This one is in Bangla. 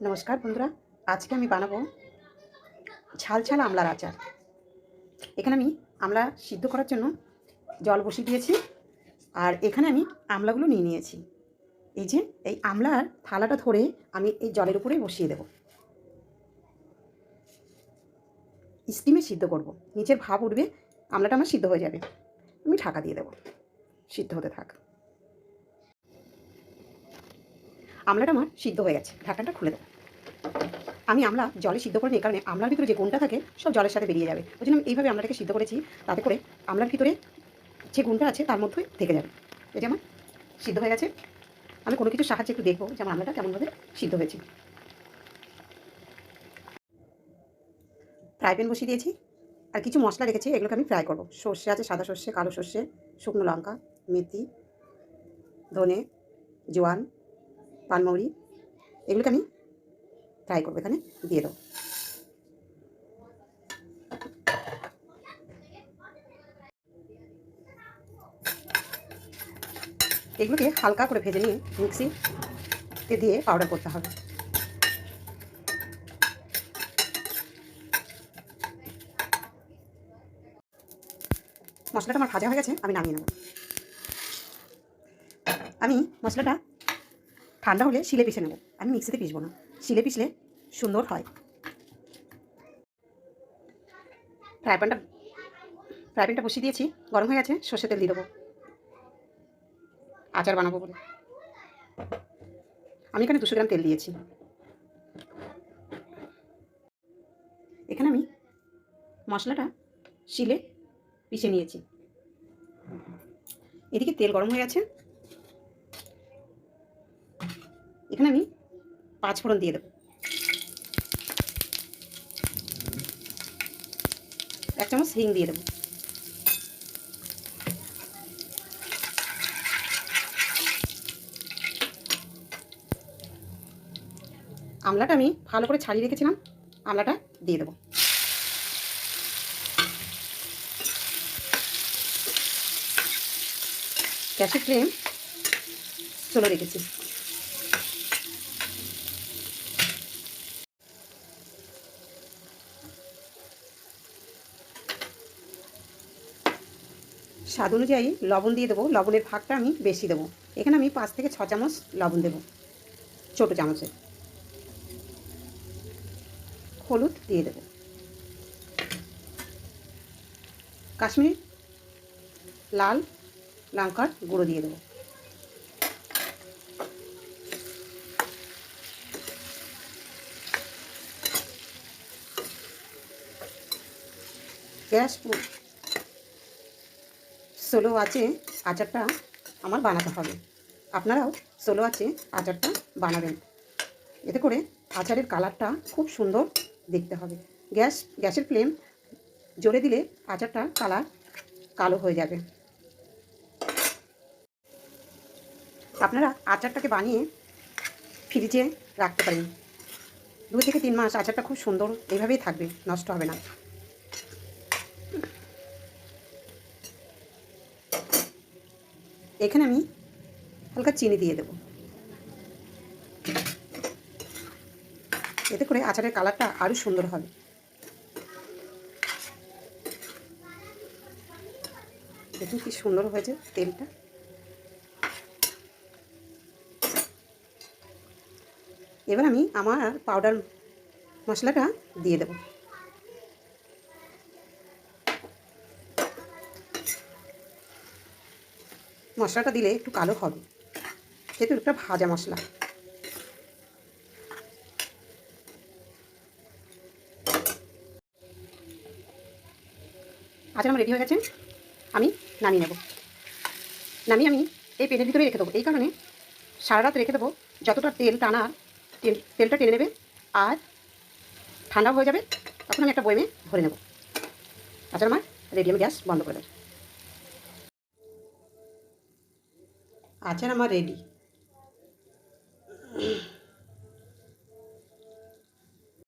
নমস্কার বন্ধুরা, আজকে আমি বানাবো ঝাল ঝাল আমলার আচার। এখানে আমি আমলা সিদ্ধ করার জন্য জল বসিয়ে দিয়েছি, আর এখানে আমি আমলাগুলো নিয়ে নিয়েছি। এই যে এই আমলার থালাটা ধরে আমি এই জলের উপরে বসিয়ে দেব। স্টিমে সিদ্ধ করব, নিচের ভাপ উঠবে, আমলাটা আমার সিদ্ধ হয়ে যাবে। আমি ঢাকা দিয়ে দেবো, সিদ্ধ হতে থাক। আমলাটা আমার সিদ্ধ হয়ে গেছে, ঢাকনাটা খুলে দেবো। আমি আমলা জলে সিদ্ধ করে এই কারণে আমলার ভিতরে যে গুণটা থাকে সব জলের সাথে বেরিয়ে যাবে। ওই জন্য আমি এইভাবে আমলাটাকে সিদ্ধ করেছি, তাতে করে আমলার ভিতরে যে গুণটা আছে তার মধ্যেই থেকে যাবে। এটা আমার সিদ্ধ হয়ে গেছে। আমি কোনো কিছুর সাহায্যে একটু দেখবো যে আমার আমলাটা কেমনভাবে সিদ্ধ হয়েছে। ফ্রাই প্যান বসিয়ে দিয়েছি, আর কিছু মশলা রেখেছি, এগুলোকে আমি ফ্রাই করবো। সর্ষে আছে, সাদা সর্ষে, কালো সর্ষে, শুকনো লঙ্কা, মেথি, ধনে, জোয়ান, পানমৌরি, এগুলোকে আমি ফ্রাই করবো, এখানে দিয়ে দেবো। এগুলোকে হালকা করে ভেজে নিয়ে মিক্সিতে দিয়ে পাউডার করতে হবে। মশলাটা আমার ভাজা হয়ে গেছে, আমি নামিয়ে নেব। আমি মশলাটা ঠান্ডা হলে শিলে পিষে নেব, আমি মিক্সিতে পিষবো না। শিলে পিষলে সুন্দর হয়। ফ্রাই প্যানটা বসিয়ে দিয়েছি, গরম হয়ে গেছে। সর্ষে তেল দিয়ে দেবো, আচার বানাবো বলে। আমি এখানে 200 গ্রাম তেল দিয়েছি। এখানে আমি মশলাটা শিলে পিষে নিয়েছি। এদিকে তেল গরম হয়ে গেছে, এখানে আমি 5 ফোড়ন দিয়ে দেবো। 1 চামচ হিং দিয়ে দেবো। আমলাটা আমি ভালো করে ছাড়িয়ে রেখেছিলাম, আমলাটা দিয়ে দেবো। গ্যাসের ফ্লেম স্লো রেখেছি। স্বাদ অনুযায়ী লবণ দিয়ে দেবো। লবণের ভাগটা আমি বেশি দেবো, এখানে আমি 5 থেকে 6 চামচ লবণ দেবো, ছোটো চামচে। হলুদ দিয়ে দেবো, কাশ্মীরি লাল লঙ্কার গুঁড়ো দিয়ে দেবো। গ্যাস স্লো আছে, আচারটা আমার বানাতে হবে। আপনারাও স্লো আছে আচারটা বানাবেন, এতে করে আচারের কালারটা খুব সুন্দর দেখতে হবে। গ্যাসের ফ্লেম জোরে দিলে আচারটা কালার কালো হয়ে যাবে। আপনারা আচারটাকে বানিয়ে ফ্রিজে রাখতে পারেন, 2 থেকে 3 মাস আচারটা খুব সুন্দর এইভাবেই থাকবে, নষ্ট হবে না। এখানে আমি হালকা চিনি দিয়ে দেব, এতে করে আচারের কালারটা আরও সুন্দর হবে। দেখুন কি সুন্দর হয়েছে তেলটা। এবার আমি আমার পাউডার মশলাটা দিয়ে দেব। মশলাটা দিলে একটু কালো হবে, যেহেতু একটা ভাজা মশলা। আচার আমার রেডি হয়ে গেছে, আমি নামিয়ে নেব। নামিয়ে আমি এই পেটের ভিতরে রেখে দেবো, এই কারণে সারা রাত রেখে দেবো। যতটা তেল টানা তেলটা টেনে নেবে, আর ঠান্ডা হয়ে যাবে, তখন আমি একটা বয়মে ভরে নেব। আচার আমার রেডি, আমি গ্যাস বন্ধ করে দেবো। আচার আমার রেডি।